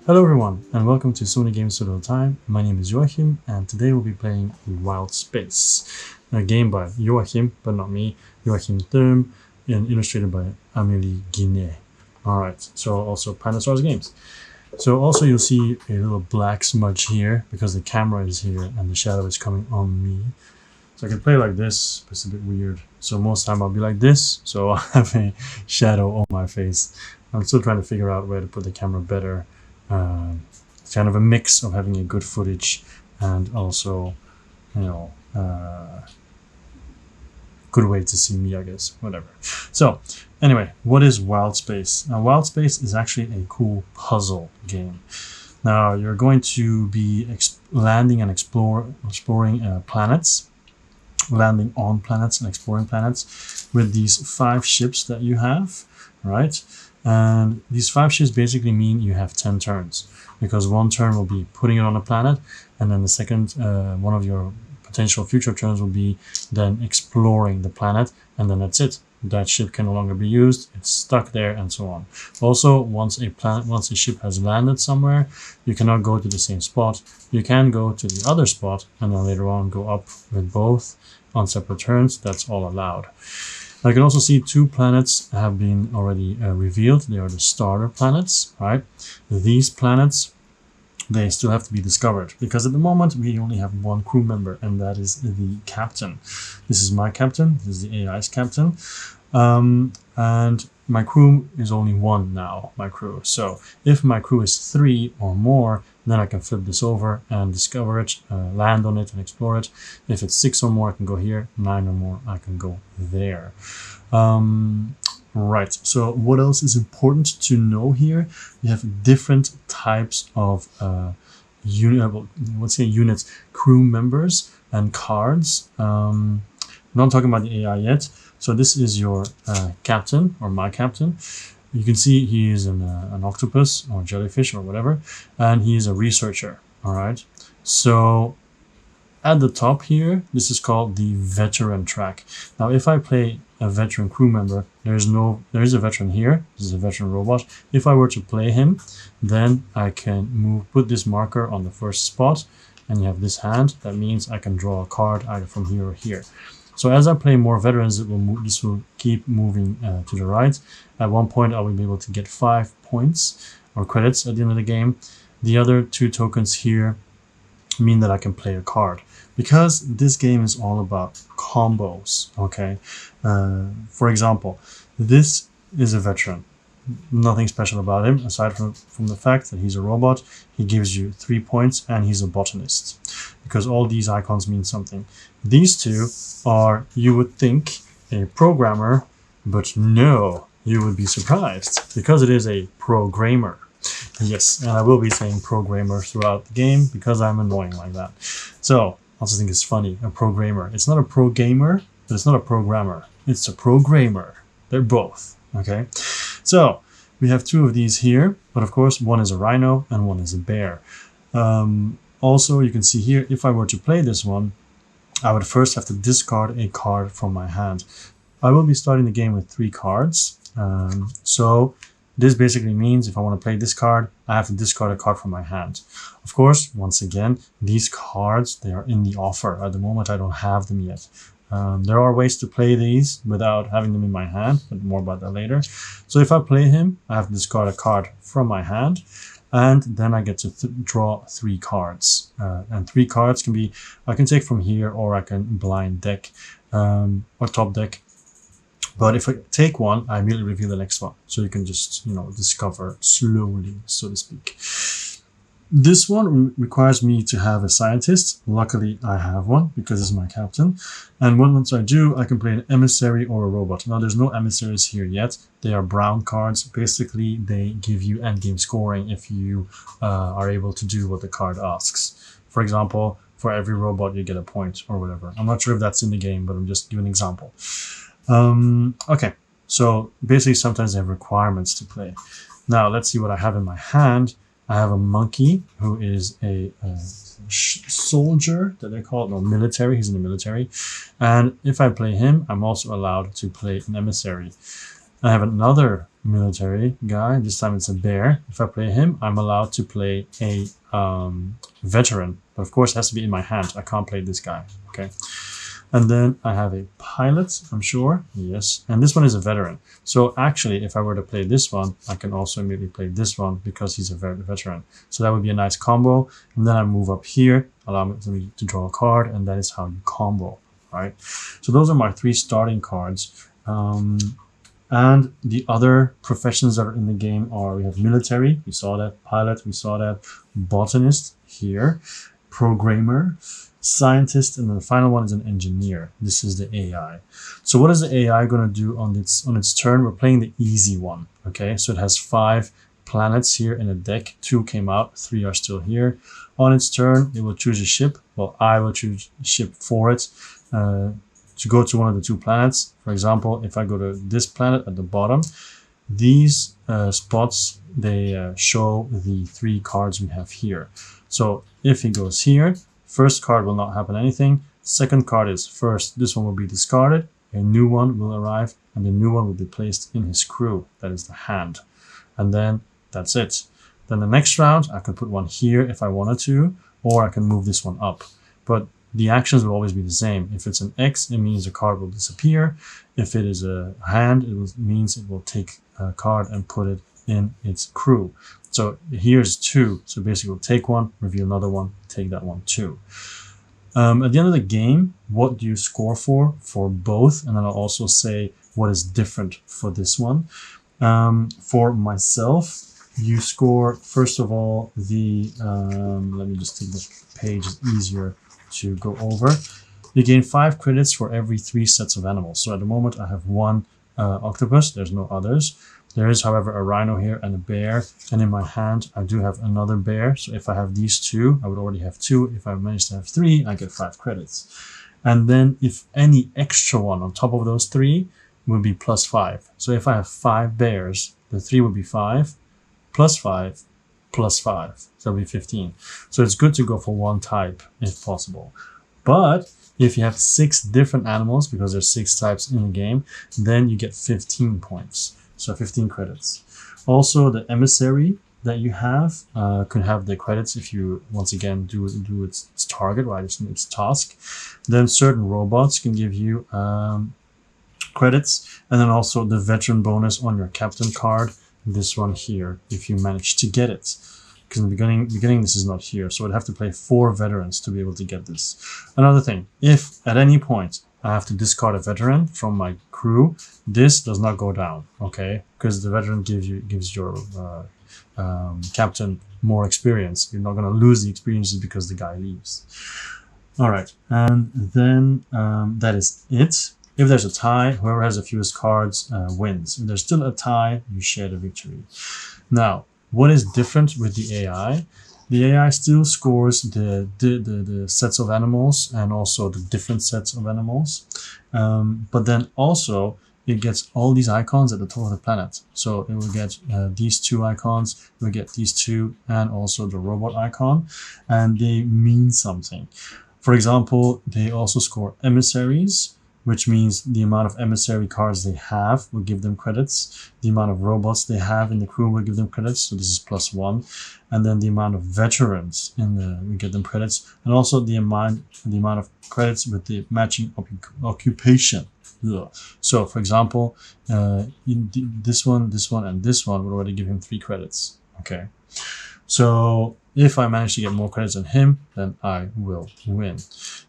Hello everyone, and welcome to So Many Games So Little Time. My name is Joachim, and today we'll be playing Wild Space, a game by Joachim, but not me, Joachim Thôme, and illustrated by Amélie Guinet. Alright, so also Planet Stars Games. So also you'll see a little black smudge here, because the camera is here and the shadow is coming on me. So I can play like this, but it's a bit weird. So most of the time I'll be like this, so I'll have a shadow on my face. I'm still trying to figure out where to put the camera better. It's kind of a mix of having a good footage and also, good way to see me, I guess, whatever. So anyway, what is Wild Space? Now, Wild Space is actually a cool puzzle game. Now, you're going to be landing and exploring planets, landing on planets and exploring planets with these 5 ships that you have, right? And these 5 ships basically mean you have 10 turns, because one turn will be putting it on a planet, and then the second one of your potential future turns will be then exploring the planet, and then that's it. That ship can no longer be used, it's stuck there, and so on. Also, once a ship has landed somewhere, you cannot go to the same spot. You can go to the other spot and then later on go up with both on separate turns. That's all allowed. I can also see 2 planets have been already revealed. They are the starter planets, right? These planets, they still have to be discovered, because at the moment we only have 1 crew member, and that is the captain. This is my captain, this is the AI's captain. And my crew is only 1 now, my crew. So if my crew is 3 or more, then I can flip this over and discover it, land on it and explore it. If it's 6 or more, I can go here. 9 or more, I can go there. Right, so what else is important to know here? You have different types of units, crew members and cards. I'm not talking about the AI yet. So this is your captain, or my captain. You can see he is an octopus or jellyfish or whatever, and he is a researcher. All right. So at the top here, this is called the veteran track. Now, if I play a veteran crew member, there is a veteran here. This is a veteran robot. If I were to play him, then I can put this marker on the first spot, and you have this hand. That means I can draw a card either from here or here. So as I play more veterans, this will keep moving to the right. At one point, I will be able to get 5 points or credits at the end of the game. The other 2 tokens here mean that I can play a card, because this game is all about combos, okay? For example, this is a veteran. Nothing special about him, aside from the fact that he's a robot. He gives you 3 points, and he's a botanist, because all these icons mean something. These 2 are, you would think, a programmer, but no, you would be surprised, because it is a programmer. Yes, and I will be saying programmer throughout the game, because I'm annoying like that. So, I also think it's funny, a programmer. It's not a pro gamer, but it's not a programmer. It's a programmer. They're both, okay? So, we have 2 of these here, but of course, one is a rhino and one is a bear. Also, you can see here, if I were to play this one, I would first have to discard a card from my hand. I will be starting the game with 3 cards. So this basically means if I want to play this card, I have to discard a card from my hand. Of course, once again, these cards, they are in the offer. At the moment, I don't have them yet. There are ways to play these without having them in my hand, but more about that later. So if I play him, I have to discard a card from my hand, and then I get to draw 3 cards. And 3 cards can be, I can take from here, or I can blind deck, or top deck. But if I take one, I immediately reveal the next one. So you can just, discover slowly, so to speak. This one requires me to have a scientist. Luckily, I have one, because it's my captain. And once I do, I can play an emissary or a robot. Now, there's no emissaries here yet. They are brown cards. Basically, they give you endgame scoring if you are able to do what the card asks. For example, for every robot, you get a point or whatever. I'm not sure if that's in the game, but I'm just giving an example. Okay, so basically, sometimes they have requirements to play. Now, let's see what I have in my hand. I have a monkey who is a soldier, that they call it, no, military. He's in the military. And if I play him, I'm also allowed to play an emissary. I have another military guy. This time it's a bear. If I play him, I'm allowed to play a veteran. But of course, it has to be in my hand. I can't play this guy. Okay. And then I have a pilot, I'm sure. Yes. And this one is a veteran. So actually, if I were to play this one, I can also immediately play this one because he's a veteran. So that would be a nice combo. And then I move up here, allow me to draw a card, and that is how you combo, right? So those are my 3 starting cards. And the other professions that are in the game are, we have military, we saw that, pilot, we saw that, botanist here, programmer, scientist, and then the final one is an engineer. This is the AI. So what is the AI going to do on its turn? We're playing the easy one. Okay, so it has 5 planets here in a deck. 2 came out, 3 are still here. On its turn, it will choose a ship. Well, I will choose a ship for it to go to one of the 2 planets. For example, if I go to this planet at the bottom, these spots, they show the 3 cards we have here. So if he goes here, first card will not happen anything. Second card is first, this one will be discarded. A new one will arrive, and the new one will be placed in his crew. That is the hand. And then that's it. Then the next round, I could put one here if I wanted to, or I can move this one up. But the actions will always be the same. If it's an X, it means the card will disappear. If it is a hand, it means it will take a card and put it in its crew. So here's 2. So basically we'll take one, reveal another one, take that one too. At the end of the game, what do you score for both? And then I'll also say what is different for this one. For myself, you score, first of all, the, let me just take the page, it's easier to go over. You gain 5 credits for every 3 sets of animals. So at the moment I have 1 octopus, there's no others. There is, however, a rhino here and a bear, and in my hand I do have another bear. So if I have these 2, I would already have 2. If I manage to have 3, I get 5 credits. And then if any extra one on top of those 3 would be plus 5. So if I have 5 bears, the 3 would be 5, plus 5, plus 5. So that'll be 15. So it's good to go for 1 type if possible. But if you have 6 different animals, because there's 6 types in the game, then you get 15 points. So 15 credits. Also, the emissary that you have can have the credits if you, once again, do its target, right? Its task. Then certain robots can give you credits. And then also the veteran bonus on your captain card. This one here, if you manage to get it. Because in the beginning this is not here. So I'd have to play 4 veterans to be able to get this. Another thing, if at any point I have to discard a veteran from my crew, this does not go down, okay? Because the veteran gives your captain more experience. You're not going to lose the experiences because the guy leaves. All right, and then that is it. If there's a tie, whoever has the fewest cards wins. If there's still a tie, you share the victory. Now, what is different with the AI? The AI still scores the sets of animals and also the different sets of animals. But then also it gets all these icons at the top of the planet. So it will get these 2 icons, it will get these 2, and also the robot icon, and they mean something. For example, they also score emissaries, which means the amount of emissary cards they have will give them credits. The amount of robots they have in the crew will give them credits. So this is +1. And then the amount of veterans we get them credits. And also the amount of credits with the matching occupation. Ugh. So for example, this one, and this one would already give him 3 credits. Okay. So if I manage to get more credits than him, then I will win.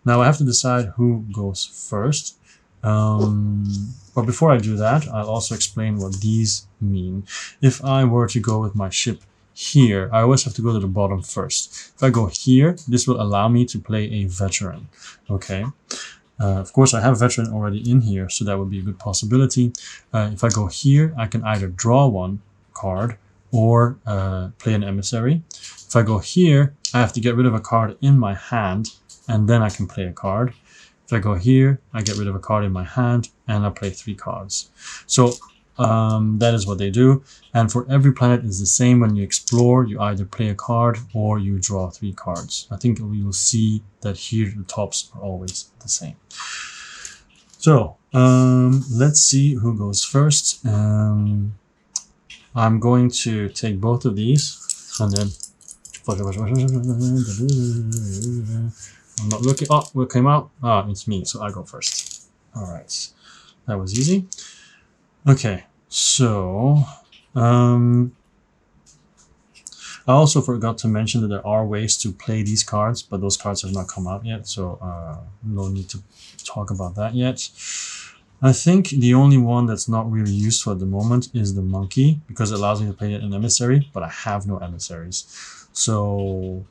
Now I have to decide who goes first. But before I do that, I'll also explain what these mean. If I were to go with my ship here, I always have to go to the bottom first. If I go here, this will allow me to play a veteran. Okay. Of course, I have a veteran already in here, so that would be a good possibility. If I go here, I can either draw 1 card or play an emissary. If I go here, I have to get rid of a card in my hand, and then I can play a card. If I go here, I get rid of a card in my hand, and I play 3 cards. So that is what they do. And for every planet, it's the same. When you explore, you either play a card or you draw 3 cards. I think we will see that here the tops are always the same. So let's see who goes first. I'm going to take both of these and then I'm not looking. Oh, what came out? Ah, it's me, so I go first. All right, that was easy. Okay, so I also forgot to mention that there are ways to play these cards, but those cards have not come out yet, so no need to talk about that yet. I think the only one that's not really useful at the moment is the monkey, because it allows me to play an emissary, but I have no emissaries. So,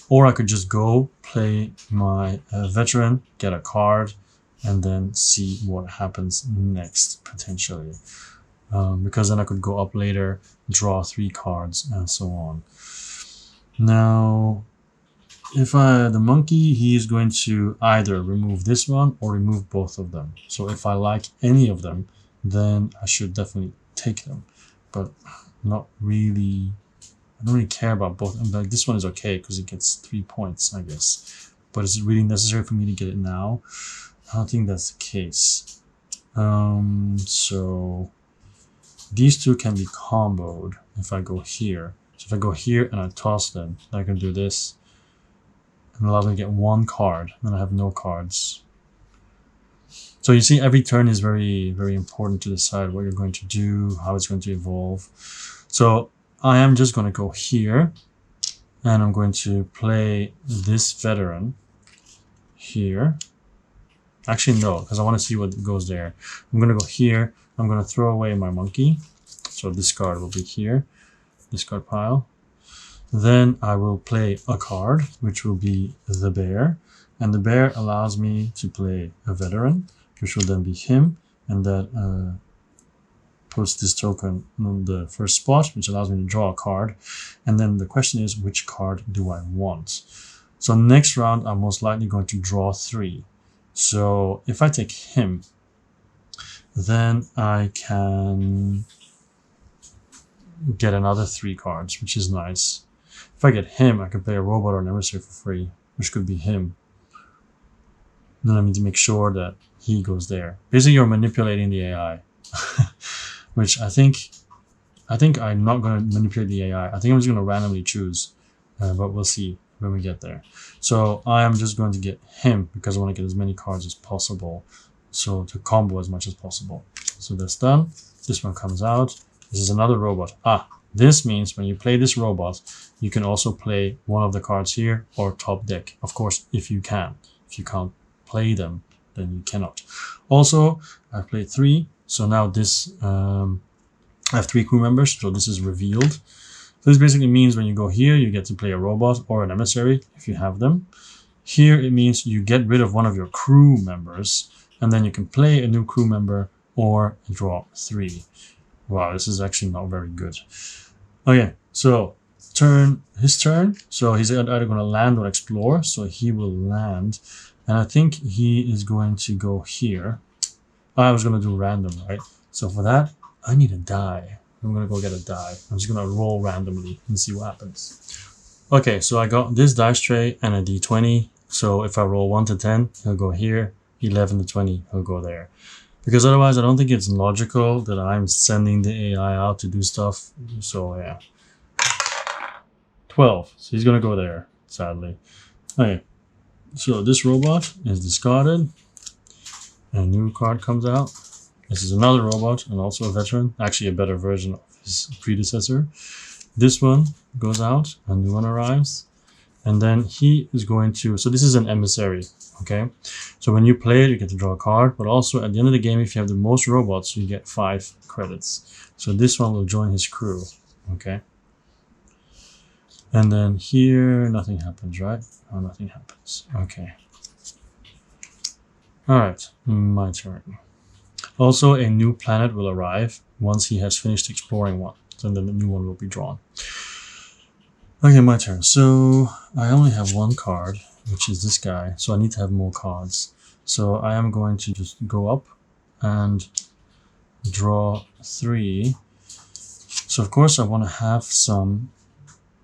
or I could just go play my veteran, get a card, and then see what happens next, potentially. Because then I could go up later, draw 3 cards, and so on. Now, if the monkey, he is going to either remove this one or remove both of them. So if I like any of them, then I should definitely take them. But not really, I don't really care about both. Like, this one is okay because it gets 3 points, I guess. But is it really necessary for me to get it now? I don't think that's the case. So these two can be comboed if I go here. So if I go here and I toss them, I can do this. And allows me to get 1 card, and I have no cards. So you see, every turn is very, very important to decide what you're going to do, how it's going to evolve. So I am just going to go here, and I'm going to play this veteran here. Actually, no, because I want to see what goes there. I'm going to go here. I'm going to throw away my monkey. So this card will be here, discard pile. Then I will play a card, which will be the bear. And the bear allows me to play a veteran, which will then be him. And that puts this token on the first spot, which allows me to draw a card. And then the question is, which card do I want? So next round, I'm most likely going to draw 3. So if I take him, then I can get another 3 cards, which is nice. If I get him, I can play a robot or an emissary for free, which could be him. Then I need to make sure that he goes there. Basically, you're manipulating the AI, which I think I'm not going to manipulate the AI. I think I'm just going to randomly choose, but we'll see when we get there. So I am just going to get him because I want to get as many cards as possible, so to combo as much as possible. So that's done. This one comes out. This is another robot. This means when you play this robot, you can also play one of the cards here or top deck. Of course, if you can. If you can't play them, then you cannot. Also, I played 3. So now this, I have 3 crew members. So this is revealed. So this basically means when you go here, you get to play a robot or an emissary if you have them. Here, it means you get rid of one of your crew members, and then you can play a new crew member or draw 3. Wow, this is actually not very good. Okay, so his turn. So he's either going to land or explore. So he will land. And I think he is going to go here. I was going to do random, right? So for that, I need a die. I'm going to go get a die. I'm just going to roll randomly and see what happens. Okay, so I got this dice tray and a d20. So if I roll 1 to 10, he'll go here. 11 to 20, he'll go there. Because otherwise, I don't think it's logical that I'm sending the AI out to do stuff. So, yeah. 12. So he's going to go there, sadly. Okay. So this robot is discarded. And a new card comes out. This is another robot and also a veteran. Actually, a better version of his predecessor. This one goes out. A new one arrives. And then he is going to... So this is an emissary. Okay, so when you play it, you get to draw a card, but also at the end of the game, if you have the most robots, you get 5 credits. So this one will join his crew. Okay, and then here, nothing happens, right? Oh, nothing happens. Okay. All right, my turn. Also, a new planet will arrive once he has finished exploring one. So then the new one will be drawn. Okay, my turn. So I only have 1 card, which is this guy. So I need to have more cards. So I am going to just go up and draw 3. So of course I want to have some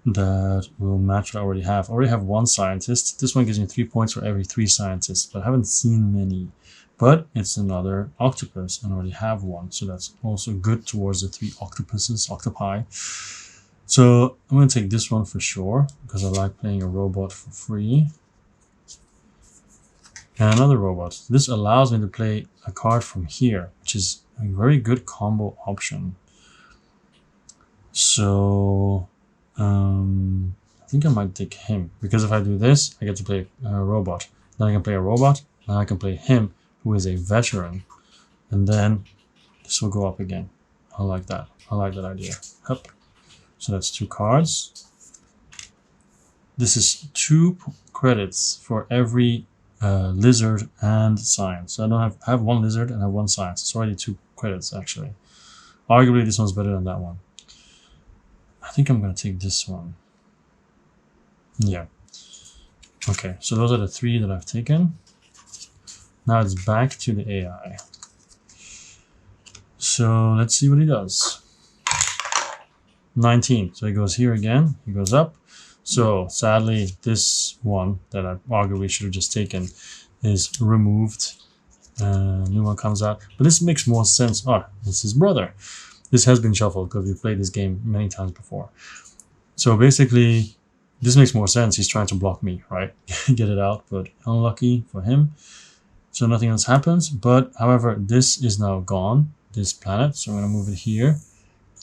that will match what I already have. I already have 1 scientist. This one gives me 3 points for every 3 scientists, but I haven't seen many. But it's another octopus, and I already have 1, so that's also good towards the 3 octopi. So I'm going to take this one for sure, because I like playing a robot for free. And another robot. This allows me to play a card from here, which is a very good combo option. So I think I might take him, because if I do this, I get to play a robot. Then I can play a robot, and I can play him, who is a veteran. And then this will go up again. I like that. I like that idea. Yep. So that's 2 cards. This is 2 credits for every lizard and science. So I have 1 lizard and I have 1 science. It's already 2 credits actually. Arguably this one's better than that one. I think I'm gonna take this one. Yeah. Okay, so those are the 3 that I've taken. Now it's back to the AI. So let's see what he does. 19. So he goes here again. He goes up. So sadly, this one that I arguably should have just taken is removed. New one comes out. But this makes more sense. Oh, it's his brother. This has been shuffled because we played this game many times before. So basically, this makes more sense. He's trying to block me, right? Get it out, but unlucky for him. So nothing else happens. But however, this is now gone, this planet. So I'm going to move it here.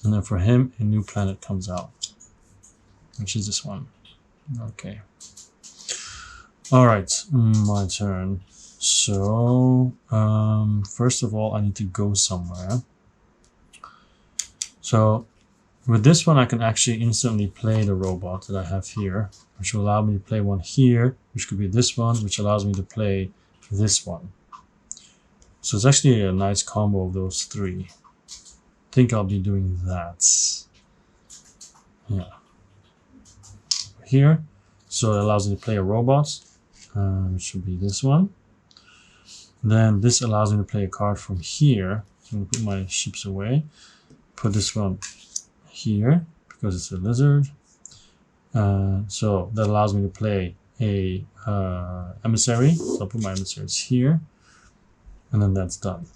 And then for him, a new planet comes out, which is this one. Okay. All right, my turn. So first of all, I need to go somewhere. So with this one, I can actually instantly play the robot that I have here, which will allow me to play one here, which could be this one, which allows me to play this one. So it's actually a nice combo of those 3. I think I'll be doing that. Yeah. Here. So it allows me to play a robot, which should be this one. Then this allows me to play a card from here. So I'm going to put my ships away. Put this one here because it's a lizard. So that allows me to play a emissary. So I'll put my emissaries here. And then that's done.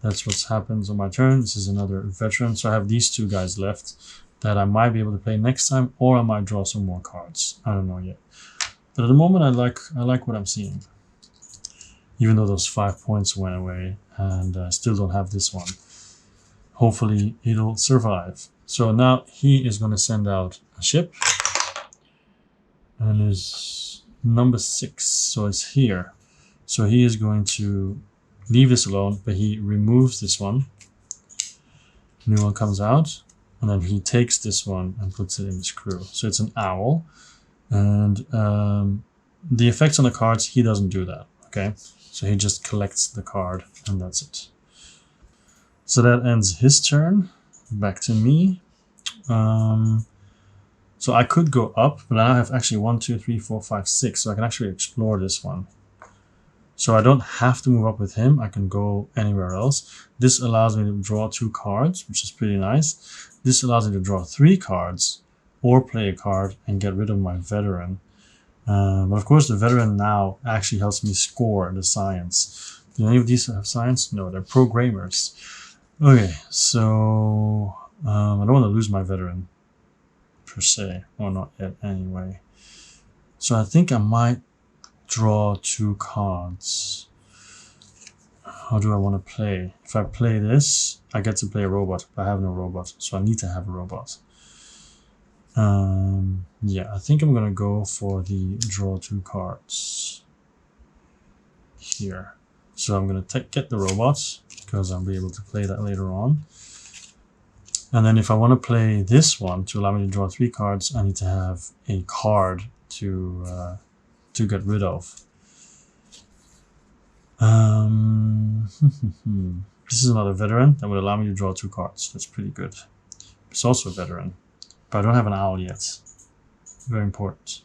That's what happens on my turn. This is another veteran. So I have these 2 guys left that I might be able to play next time, or I might draw some more cards. I don't know yet. But at the moment, I like what I'm seeing. Even though those 5 points went away, and I still don't have this one. Hopefully, it'll survive. So now he is going to send out a ship, and is number 6. So it's here. So he is going to leave this alone, but he removes this one. New one comes out, and then he takes this one and puts it in his crew. So it's an owl, and the effects on the cards, he doesn't do that, okay? So he just collects the card, and that's it. So that ends his turn. Back to me. So I could go up, but I have actually 1, 2, 3, 4, 5, 6, so I can actually explore this one. So I don't have to move up with him. I can go anywhere else. This allows me to draw 2 cards, which is pretty nice. This allows me to draw 3 cards or play a card and get rid of my veteran. But of course, the veteran now actually helps me score the science. Do any of these have science? No, they're programmers. Okay, so I don't want to lose my veteran per se, or not yet anyway. So I think I might draw 2 cards. How do I want to play? If I play this, I get to play a robot, but I have no robot, so I need to have a robot. Yeah, I think I'm gonna go for the draw 2 cards here. So I'm gonna get the robots because I'll be able to play that later on. And then if I want to play this one to allow me to draw 3 cards, I need to have a card to get rid of. This is another veteran that would allow me to draw 2 cards. That's pretty good. It's also a veteran, but I don't have an owl yet. Very important.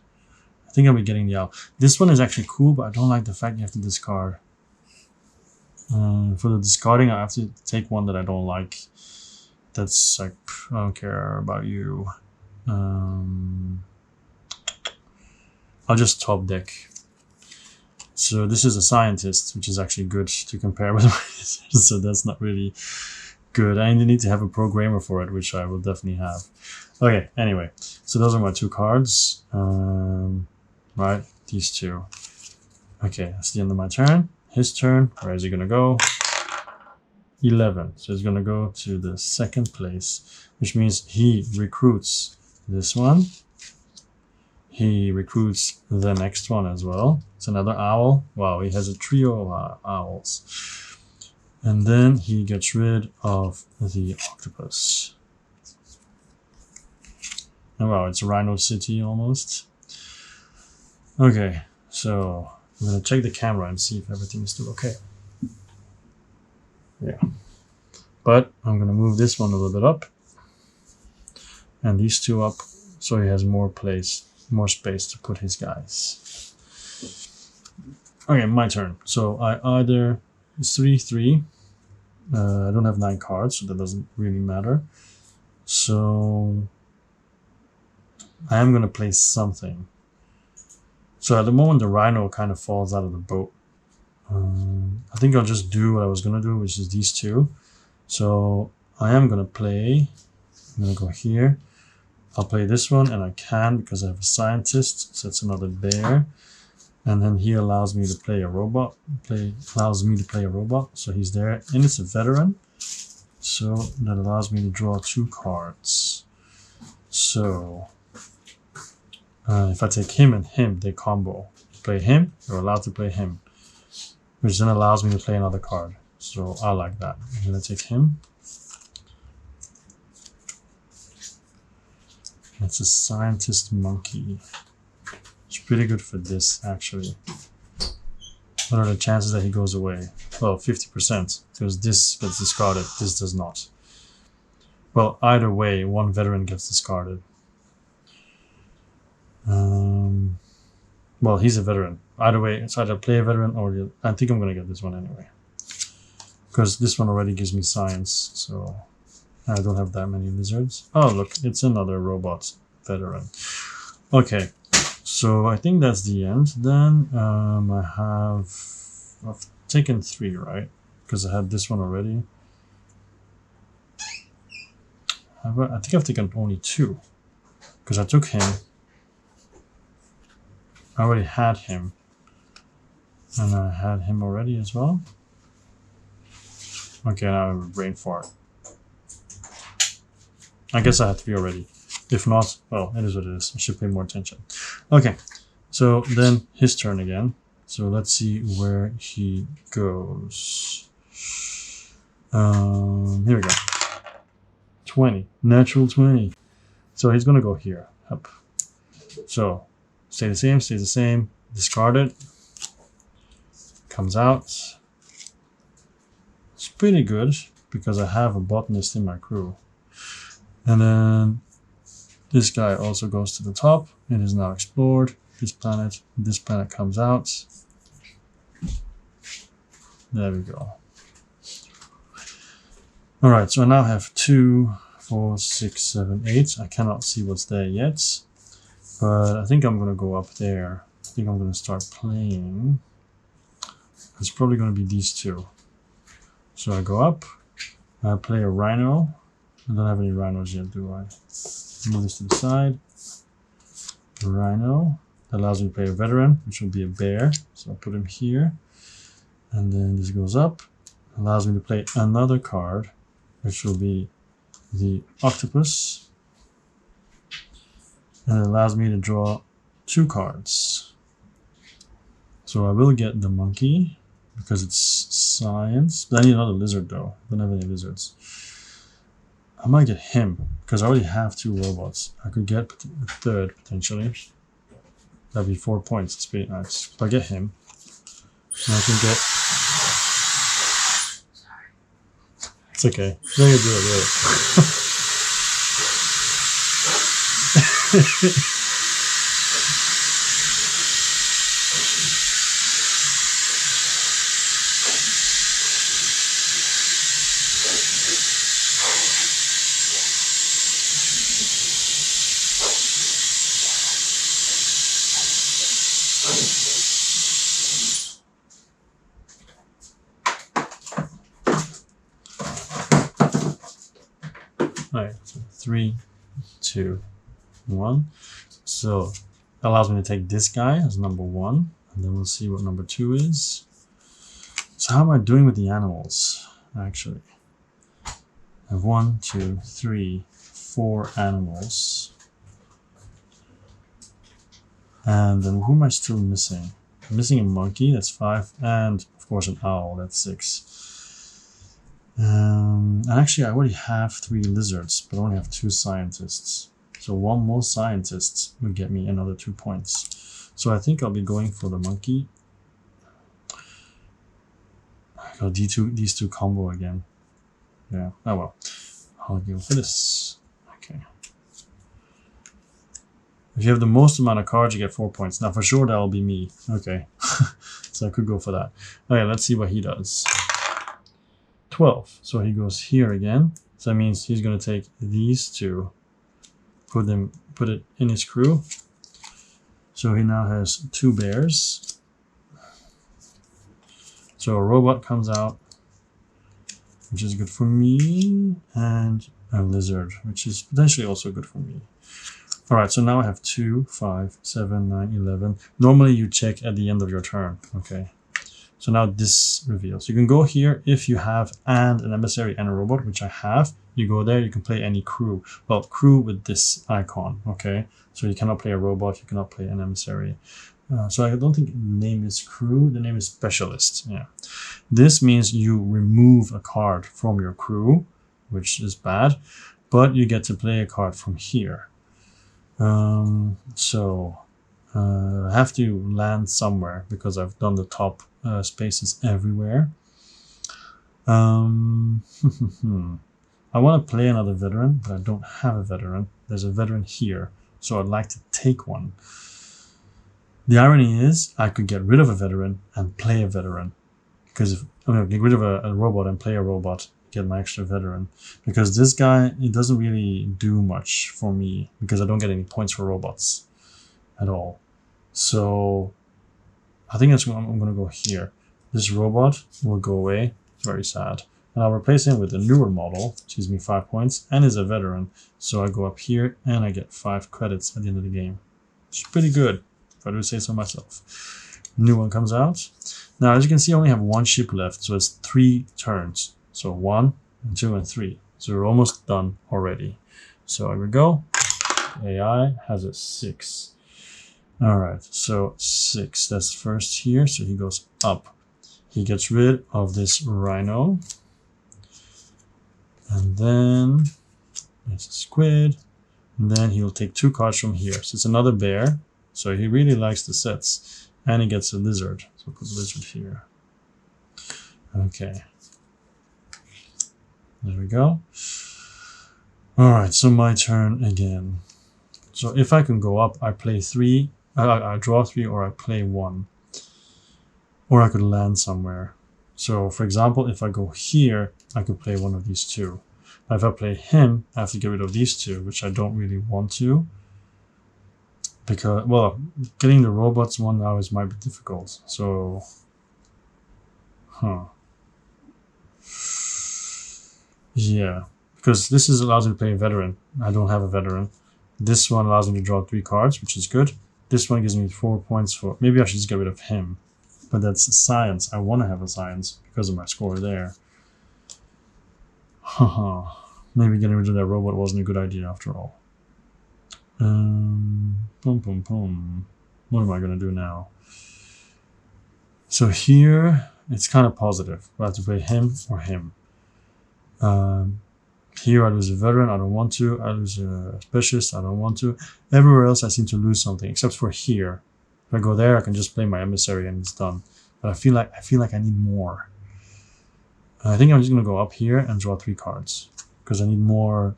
I think I'll be getting the owl. This one is actually cool, but I don't like the fact you have to discard. For the discarding, I have to take one that I don't like. That's like, I don't care about you. I'll just top deck. So this is a scientist, which is actually good to compare with. So that's not really good. I need to have a programmer for it, which I will definitely have. Okay, anyway, so those are my 2 cards. Right, these 2. Okay, that's the end of my turn. His turn. Where is he gonna go? 11. So he's gonna go to the 2nd place, which means he recruits this one. He recruits the next one as well. It's another owl. Wow, he has a trio of owls. And then he gets rid of the octopus. And wow, it's Rhino City almost. Okay, so I'm gonna check the camera and see if everything is still okay. Yeah. But I'm gonna move this one a little bit up. And these 2 up, so he has more space to put his guys. Okay, my turn. So I either, it's 3-3. I don't have 9 cards, so that doesn't really matter. So I am gonna play something. So at the moment the rhino kind of falls out of the boat. I think I'll just do what I was gonna do, which is these 2. So I am gonna play, I'm gonna go here. I'll play this one, and I can because I have a scientist, so it's another bear. And then he allows me to play a robot. So he's there, and it's a veteran. So that allows me to draw 2 cards. So if I take him and him, they combo. Play him, you're allowed to play him, which then allows me to play another card. So I like that. I'm gonna take him. It's a scientist monkey. It's pretty good for this, actually. What are the chances that he goes away? Well, 50%, because this gets discarded, this does not. Well, either way, 1 veteran gets discarded. Well, he's a veteran. Either way, it's either play a veteran or... I think I'm going to get this one anyway. Because this one already gives me science, so... I don't have that many lizards. Oh, look, it's another robot veteran. Okay, so I think that's the end. Then I've taken 3, right? Because I had this one already. I think I've taken only 2. Because I took him. I already had him. And I had him already as well. Okay, now I have a brain fart. I guess I had 3 already. If not, well, it is what it is. I should pay more attention. Okay, so then his turn again. So let's see where he goes. Here we go. 20. Natural 20. So he's going to go here. Up. So stay the same, stays the same. Discard it. Comes out. It's pretty good because I have a botanist in my crew. And then this guy also goes to the top. It is now explored. This planet comes out. There we go. All right, so I now have 2, 4, 6, 7, 8. I cannot see what's there yet, but I think I'm going to go up there. I think I'm going to start playing. It's probably going to be these 2. So I go up. I play a rhino. I don't have any rhinos yet, do I? Move this to the side. Rhino. That allows me to play a veteran, which will be a bear. So I'll put him here. And then this goes up. Allows me to play another card, which will be the octopus. And it allows me to draw 2 cards. So I will get the monkey, because it's science. But I need another lizard, though. I don't have any lizards. I might get him, because I already have 2 robots. I could get a 3rd, potentially. That'd be 4 points. It's pretty nice. If I get him, then I can get... It's okay. No, you do it. Alright, so 3, 2, 1. So that allows me to take this guy as number 1, and then we'll see what number 2 is. So how am I doing with the animals, actually? I have 1, 2, 3, 4 animals. And then who am I still missing? I'm missing a monkey, that's 5, and of course an owl, that's 6. And actually I already have 3 lizards, but I only have 2 scientists. So 1 more scientist would get me another 2 points. So I think I'll be going for the monkey. I got these two combo again. Yeah, oh well. I'll go for this. Okay. If you have the most amount of cards, you get 4 points. Now for sure that'll be me. Okay. So I could go for that. Okay, let's see what he does. 12. So he goes here again. So that means he's gonna take these 2, put it in his crew. So he now has 2 bears. So a robot comes out, which is good for me, and a lizard, which is potentially also good for me. Alright, so now I have 2, 5, 7, 9, 11. Normally you check at the end of your turn. Okay. So now this reveals. You can go here if you have an emissary and a robot, which I have. You go there, you can play any crew. Well, crew with this icon. Okay. So you cannot play a robot, you cannot play an emissary. So I don't think the name is crew, the name is specialist. Yeah. This means you remove a card from your crew, which is bad, but you get to play a card from here. I have to land somewhere because I've done the top spaces everywhere. I want to play another veteran, but I don't have a veteran. There's a veteran here, so I'd like to take one. The irony is I could get rid of a veteran and play a veteran, because if I'm going to get rid of a robot and play a robot, get my extra veteran, because this guy, it doesn't really do much for me because I don't get any points for robots at all. So I think that's what I'm going to go here. This robot will go away. It's very sad. And I'll replace him with a newer model, which gives me 5 points and is a veteran. So I go up here and I get 5 credits at the end of the game. It's pretty good, if I do say so myself. New one comes out. Now, as you can see, I only have 1 ship left, so it's 3 turns. So 1, 2, and 3. So we're almost done already. So here we go. AI has a 6. All right, so 6. That's first here. So he goes up. He gets rid of this rhino. And then it's a squid. And then he'll take 2 cards from here. So it's another bear. So he really likes the sets. And he gets a lizard. So put the lizard here. Okay. There we go. All right, so my turn again. So if I can go up, I play 3. I draw 3, or I play 1. Or I could land somewhere. So for example, if I go here, I could play one of these 2. If I play him, I have to get rid of these 2, which I don't really want to. Because, well, getting the robots one now might be difficult. So, yeah, because this allows me to play a veteran. I don't have a veteran. This one allows me to draw 3 cards, which is good. This one gives me 4 points for... Maybe I should just get rid of him. But that's science. I want to have a science because of my score there. Maybe getting rid of that robot wasn't a good idea after all. What am I going to do now? So here, it's kind of positive. I have to play him or him. Here I lose a veteran, I don't want to. I lose a specialist, I don't want to. Everywhere else I seem to lose something, except for here. If I go there, I can just play my emissary and it's done. But I feel like I need more. I think I'm just gonna go up here and draw 3 cards because I need more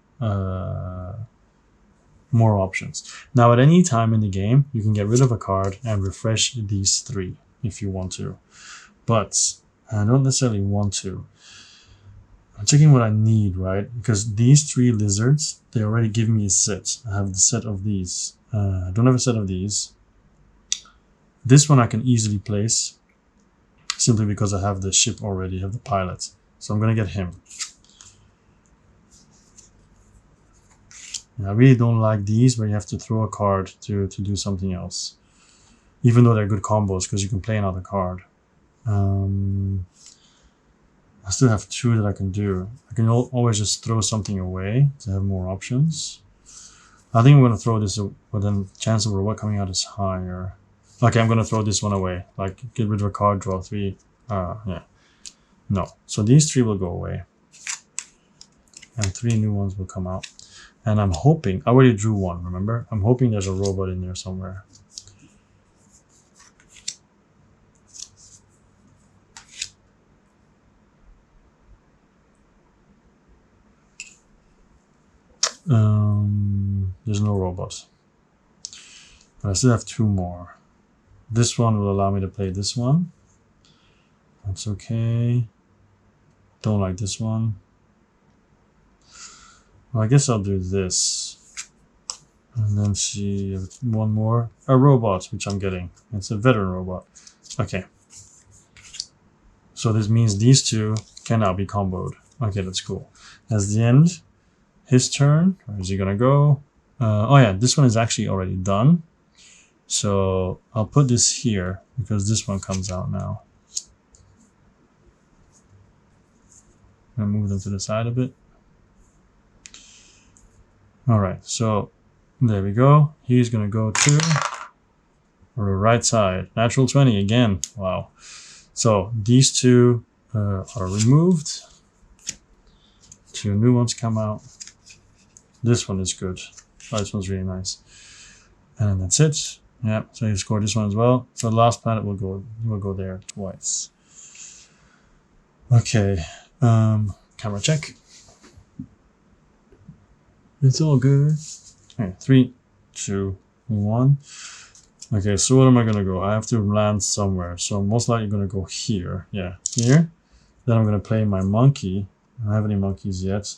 options. Now at any time in the game, you can get rid of a card and refresh these 3 if you want to. But I don't necessarily want to. I'm checking what I need, right? Because these 3 lizards, they already give me a set. I have the set of these. I don't have a set of these. This one I can easily place simply because I have the ship already, I have the pilot. So I'm going to get him. I really don't like these where you have to throw a card to do something else. Even though they're good combos because you can play another card. I still have 2 that I can do. I can always just throw something away to have more options. I think I'm going to throw this, but then chance of robot coming out is higher. Okay, I'm going to throw this one away. Like, get rid of a card, draw 3. Yeah. No. So these 3 will go away. And 3 new ones will come out. And I'm hoping, I already drew 1, remember? I'm hoping there's a robot in there somewhere. There's no robot. But I still have 2 more. This one will allow me to play this one. That's okay. Don't like this one. Well, I guess I'll do this. And then see 1 more. A robot, which I'm getting. It's a veteran robot. Okay. So this means these 2 can now be comboed. Okay, that's cool. That's the end. His turn. Where is he gonna go? Oh yeah, this one is actually already done. So I'll put this here because this one comes out now. I'm gonna move them to the side a bit. Alright, so there we go. He's gonna go to the right side. Natural 20 again. Wow. So these 2 are removed. 2 new ones come out. This one is good. Oh, this one's really nice. And that's it. Yeah, so you scored this one as well. So the last planet will go there twice. Okay. Camera check. It's all good. Okay, 3, 2, 1. Okay, so where am I gonna go? I have to land somewhere. So I'm most likely gonna go here. Yeah, here. Then I'm gonna play my monkey. I don't have any monkeys yet.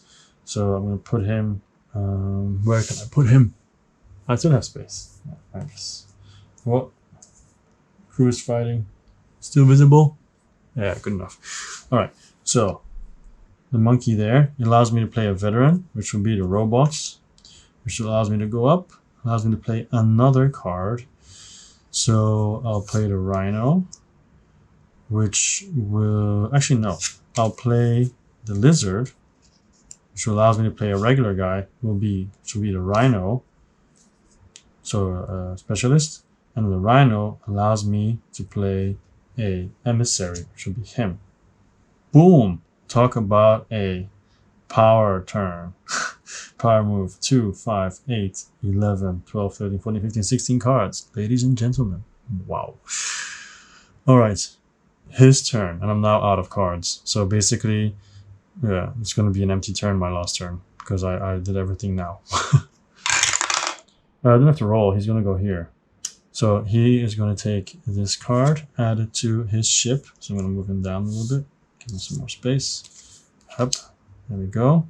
So I'm gonna put him. Where can I put him? I still have space. Yeah, nice. What? Crew is fighting. Still visible? Yeah, good enough. Alright, so the monkey there allows me to play a veteran, which will be the robots, which allows me to go up, allows me to play another card. So I'll play the rhino, which will actually no. I'll play the lizard, which allows me to play a regular guy, which will be the rhino. So a specialist, and the rhino allows me to play a emissary, which will be him. Boom! Talk about a power turn. Power move. 2, 5, 8, 11, 12, 13, 14, 15, 16 cards. Ladies and gentlemen. Wow. Alright. His turn, and I'm now out of cards. So basically, yeah, it's going to be an empty turn my last turn, because I did everything now. I don't have to roll. He's going to go here. So he is going to take this card, add it to his ship. So I'm going to move him down a little bit, give him some more space. Up. There we go.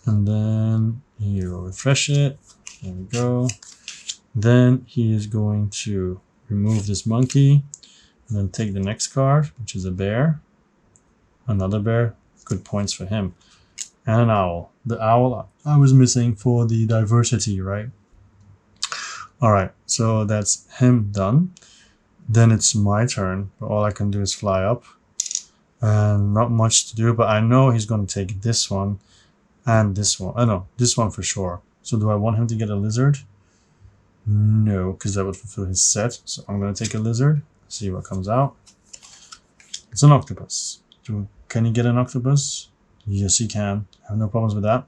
And then he'll refresh it. There we go. Then he is going to remove this monkey and then take the next card, which is a bear. Another bear. Good points for him. And an owl. The owl I was missing for the diversity, right? Alright, so that's him done. Then it's my turn, but all I can do is fly up. And not much to do, but I know he's going to take this one and this one. Oh no, this one for sure. So do I want him to get a lizard? No, because that would fulfill his set. So I'm going to take a lizard, see what comes out. It's an octopus. Can he get an octopus? Yes, he can. I have no problems with that.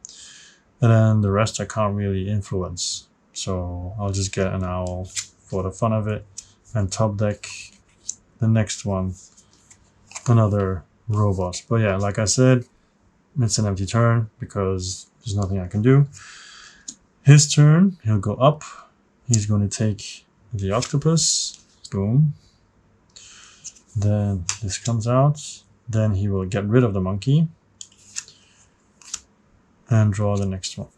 And then the rest I can't really influence. So I'll just get an owl for the fun of it. And top deck the next one. Another robot. But yeah, like I said, it's an empty turn because there's nothing I can do. His turn, he'll go up. He's going to take the octopus. Boom. Then this comes out. Then he will get rid of the monkey. And draw the next one,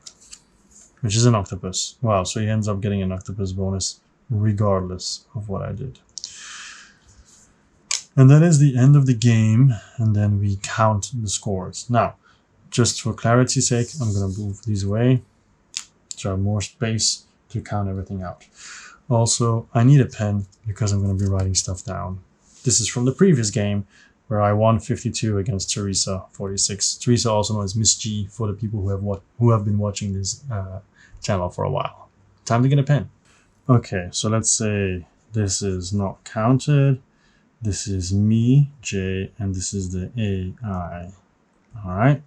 which is an octopus. Wow, so he ends up getting an octopus bonus regardless of what I did. And that is the end of the game, and then we count the scores. Now, just for clarity's sake, I'm going to move these away. to have more space to count everything out. Also, I need a pen because I'm going to be writing stuff down. This is from the previous game where I won 52 against Teresa 46. Teresa, also known as Miss G, for the people who have been watching this channel for a while. Time to get a pen. Okay, so let's say this is not counted. This is me, J, and this is the AI. All right,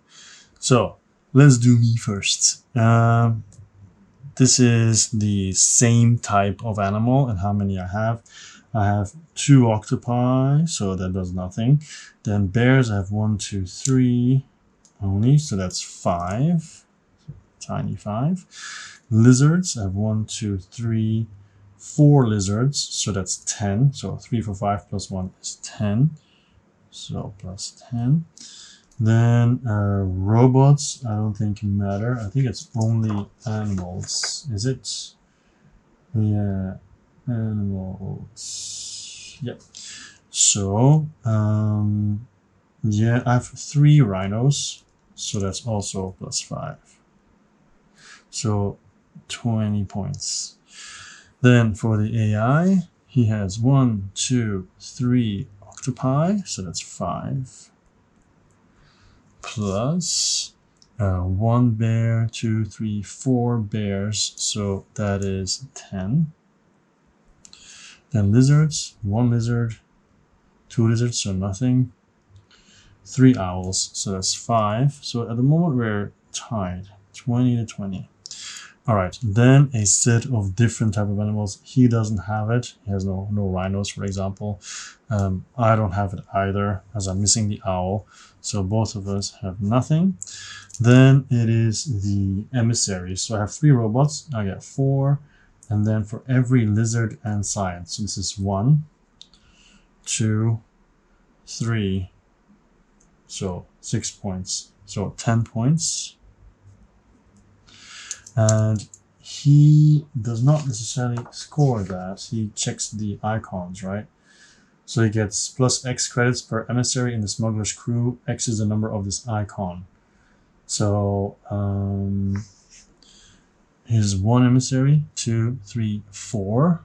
so let's do me first. This is the same type of animal and how many I have. I have 2 octopi, so that does nothing. Then bears, I have 1, 2, 3 only, so that's 5. Tiny 5. Lizards, I have 1, 2, 3, 4 lizards, so that's 10. So 3 for 5 plus 1 is 10. So plus 10. Then robots, I don't think matter. I think it's only animals. Is it? Yeah, animals. Yep. So yeah, I have 3 rhinos, so that's also plus 5. So 20 points. Then for the AI, he has 1, 2, 3 octopi, so that's 5. Plus 1 bear, 2, 3, 4 bears, so that is 10. Then lizards, 1 lizard, 2 lizards, so nothing. 3 owls, so that's 5. So at the moment we're tied, 20 to 20. All right, then a set of different type of animals. He doesn't have it. He has no rhinos, for example. I don't have it either, as I'm missing the owl. So both of us have nothing. Then it is the emissaries. So I have 3 robots. I get 4. And then for every lizard and science, so this is 1, 2, 3. So 6 points. So 10 points. And he does not necessarily score that. He checks the icons, right? So he gets plus X credits per emissary in the smuggler's crew. X is the number of this icon. So here's 1 emissary, 2, 3, 4,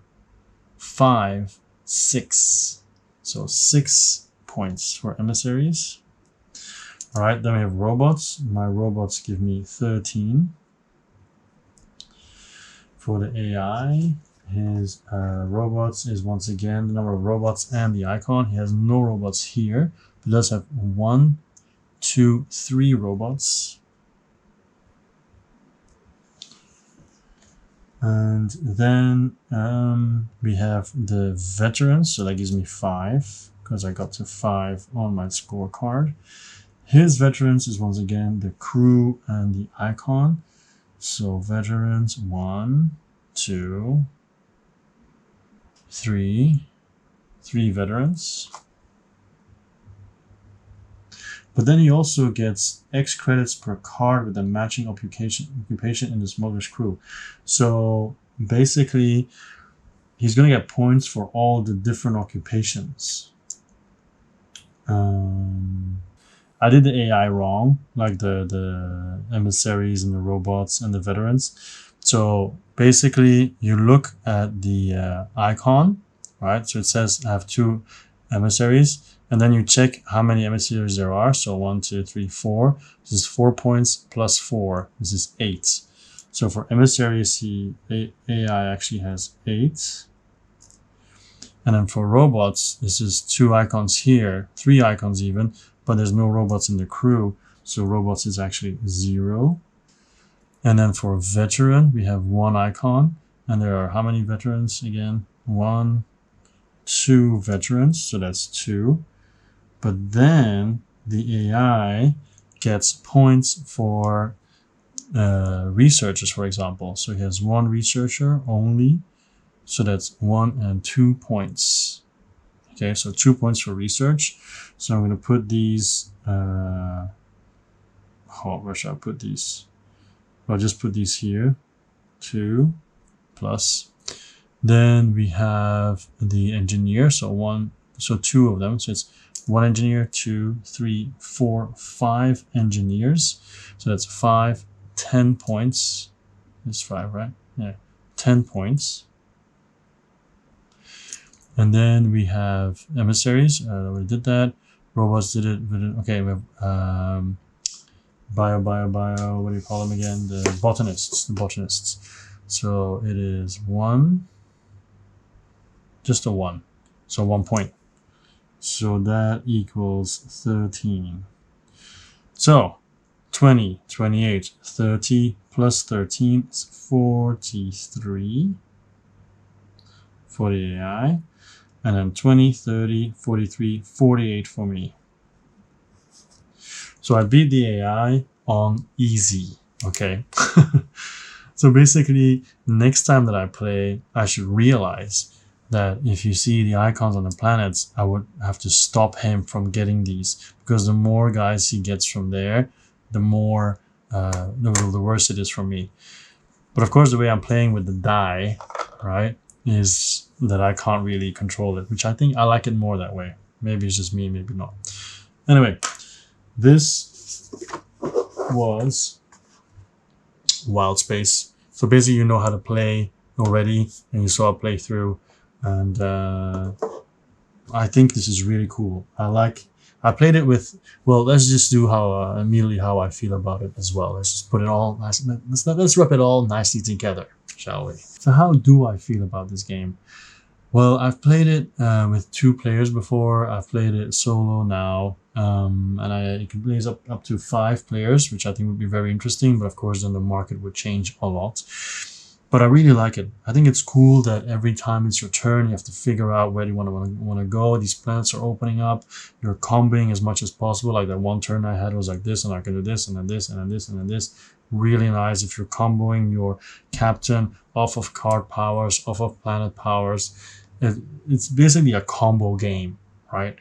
5, 6. So 6 points for emissaries. All right, then we have robots. My robots give me 13. For the AI, his robots is once again the number of robots and the icon. He has no robots here. He does have 1, 2, 3 robots. And then we have the veterans, so that gives me 5 because I got to 5 on my scorecard. His veterans is once again the crew and the icon. So veterans, 1, 2, 3 veterans. But then he also gets X credits per card with a matching occupation in the smuggler's crew. So basically, he's going to get points for all the different occupations. I did the AI wrong, like the emissaries and the robots and the veterans. So basically, you look at the icon, right? So it says I have 2 emissaries, and then you check how many emissaries there are. So 1, 2, 3, 4. This is 4 points plus 4. This is 8. So for emissaries, AI actually has 8. And then for robots, this is 2 icons here, 3 icons even, but there's no robots in the crew. So robots is actually 0. And then for veteran, we have 1 icon. And there are how many veterans again? 1, 2 veterans. So that's 2. But then the AI gets points for researchers, for example. So he has 1 researcher only. So that's 1 and 2 points. Okay, so 2 points for research. So I'm going to put these, where should I put these? I'll just put these here, 2 plus. Then we have the engineer, so 2 of them. So it's 1 engineer, 2, 3, 4, 5 engineers. So that's 5, 10 points It's 5, right? Yeah. 10 points. And then we have emissaries. We did that. Robots did it. Okay, we have bio. What do you call them again? The botanists. So it is 1. Just a 1. So 1 point. So that equals 13. So 20, 28, 30 plus 13 is 43 for the AI. And then 20, 30, 43, 48 for me. So I beat the AI on easy, okay? So basically, next time that I play, I should realize that if you see the icons on the planets, I would have to stop him from getting these, because the more guys he gets from there, the more, the worse it is for me. But of course, the way I'm playing with the die, right, is that I can't really control it, which I think I like it more that way. Maybe it's just me, maybe not. Anyway, this was Wild Space. So basically, you know how to play already, and you saw a playthrough, and I think this is really cool. I played it with, well, let's just do immediately how I feel about it as well. Let's just put it all nice. Let's wrap it all nicely together, shall we? So how do I feel about this game? Well, I've played it with 2 players before. I've played it solo now, and it can play up to 5 players, which I think would be very interesting. But of course, then the market would change a lot. But I really like it. I think it's cool that every time it's your turn, you have to figure out where you want to go. These planets are opening up. You're comboing as much as possible. Like that one turn I had was like this, and I can do this, and then this, and then this, and then this. Really nice if you're comboing your captain off of card powers, off of planet powers. It's basically a combo game, right?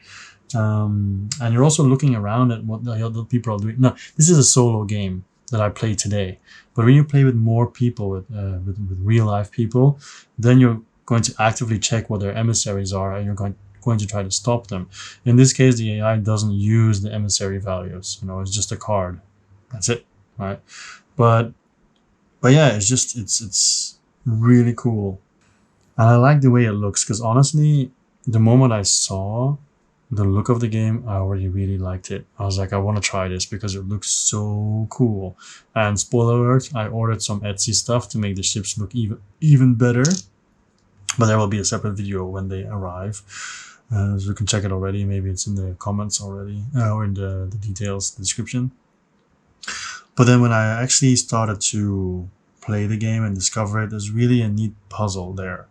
And you're also looking around at what the other people are doing. No, this is a solo game that I played today. But when you play with more people, with real life people, then you're going to actively check what their emissaries are, and you're going to try to stop them. In this case, the AI doesn't use the emissary values. It's just a card. That's it, right? But yeah, it's really cool. And I like the way it looks, because honestly, the moment I saw the look of the game, I already really liked it. I was like, I want to try this because it looks so cool. And spoiler alert, I ordered some Etsy stuff to make the ships look even better. But there will be a separate video when they arrive. So you can check it already. Maybe it's in the comments already, or in the details, the description. But then when I actually started to play the game and discover it, there's really a neat puzzle there.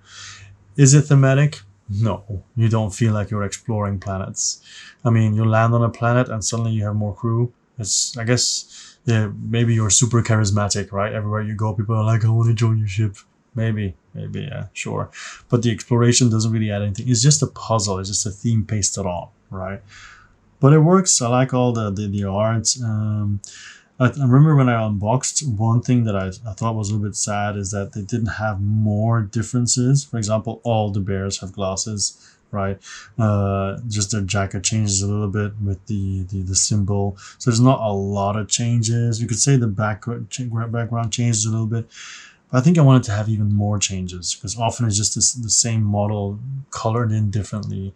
Is it thematic? No, you don't feel like you're exploring planets. I mean, you land on a planet and suddenly you have more crew. I guess, yeah, maybe you're super charismatic, right? Everywhere you go, people are like, I want to join your ship. Maybe, yeah, sure. But the exploration doesn't really add anything. It's just a puzzle. It's just a theme pasted on, right? But it works. I like all the art. I remember when I unboxed, one thing that I thought was a little bit sad is that they didn't have more differences. For example, all the bears have glasses, right? Just their jacket changes a little bit with the symbol. So there's not a lot of changes. You could say the background changes a little bit. But I think I wanted to have even more changes, because often it's just the same model colored in differently.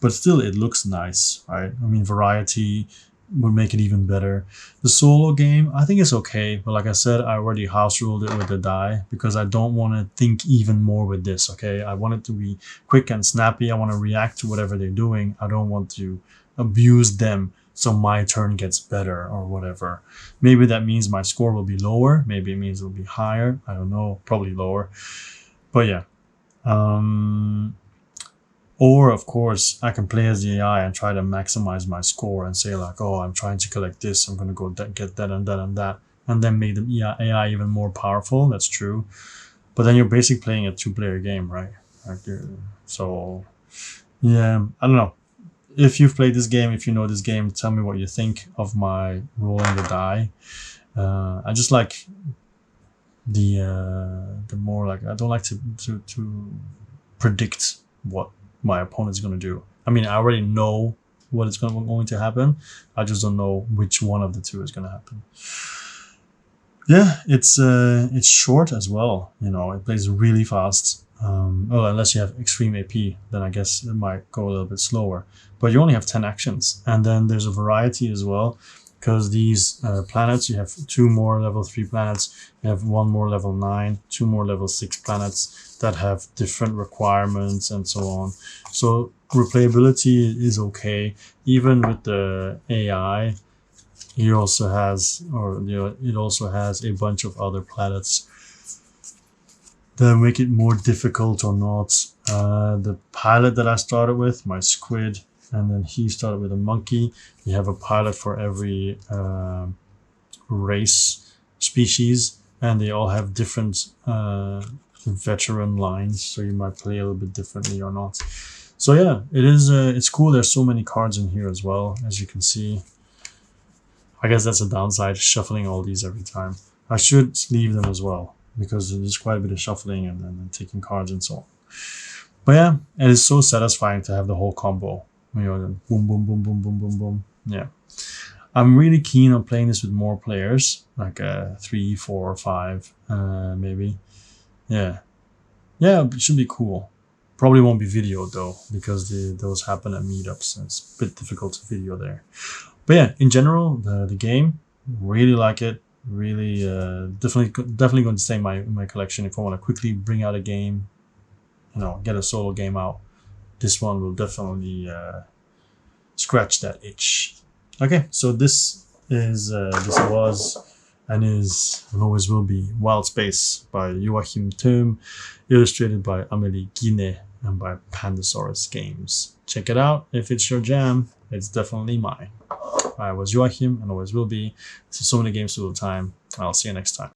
But still, it looks nice, right? I mean, variety would make it even better. The solo game, I think it's okay, but like I said, I already house ruled it with the die because I don't want to think even more with this, okay? I want it to be quick and snappy. I want to react to whatever they're doing. I don't want to abuse them so my turn gets better or whatever. Maybe that means my score will be lower. Maybe it means it'll be higher. I don't know, probably lower. But yeah. Or, of course, I can play as the AI and try to maximize my score and say like, oh, I'm trying to collect this, I'm going to go get that and that and that, and then make the AI even more powerful. That's true. But then you're basically playing a 2-player game, right? So, yeah, I don't know. If you've played this game, if you know this game, tell me what you think of my rolling the die. I just like the more like, I don't like to predict what my opponent's going to do. I mean, I already know what is going to happen. I just don't know which one of the two is going to happen. Yeah, it's short as well. You know, it plays really fast. Well, unless you have extreme AP, then I guess it might go a little bit slower. But you only have 10 actions, and then there's a variety as well, because these planets, you have 2 more level 3 planets, you have 1 more level 9, 2 more level 6 planets that have different requirements and so on. So replayability is okay, even with the AI. He also has, or you know, it also has a bunch of other planets that make it more difficult or not. The pilot that I started with, my squid, and then he started with a monkey. You have a pilot for every race species, and they all have different veteran lines, so you might play a little bit differently or not. So yeah, it is. It's cool. There's so many cards in here as well, as you can see. I guess that's a downside, shuffling all these every time. I should sleeve them as well, because there's quite a bit of shuffling and taking cards and so on. But yeah, it is so satisfying to have the whole combo. You know, boom, boom, boom, boom, boom, boom, boom. Yeah. I'm really keen on playing this with more players, like 3, 4, 5, maybe. Yeah. Yeah, it should be cool. Probably won't be video though, because those happen at meetups, and it's a bit difficult to video there. But yeah, in general, the game, really like it. Really, definitely going to stay in my collection if I want to quickly bring out a game. You know, get a solo game out. This one will definitely scratch that itch. Okay, so this was and is and always will be Wild Space by Joachim Thôme, illustrated by Amélie Guinet and by Pandasaurus Games. Check it out if it's your jam. It's definitely mine. I was Joachim and always will be. This is So Many Games all the time. I'll see you next time.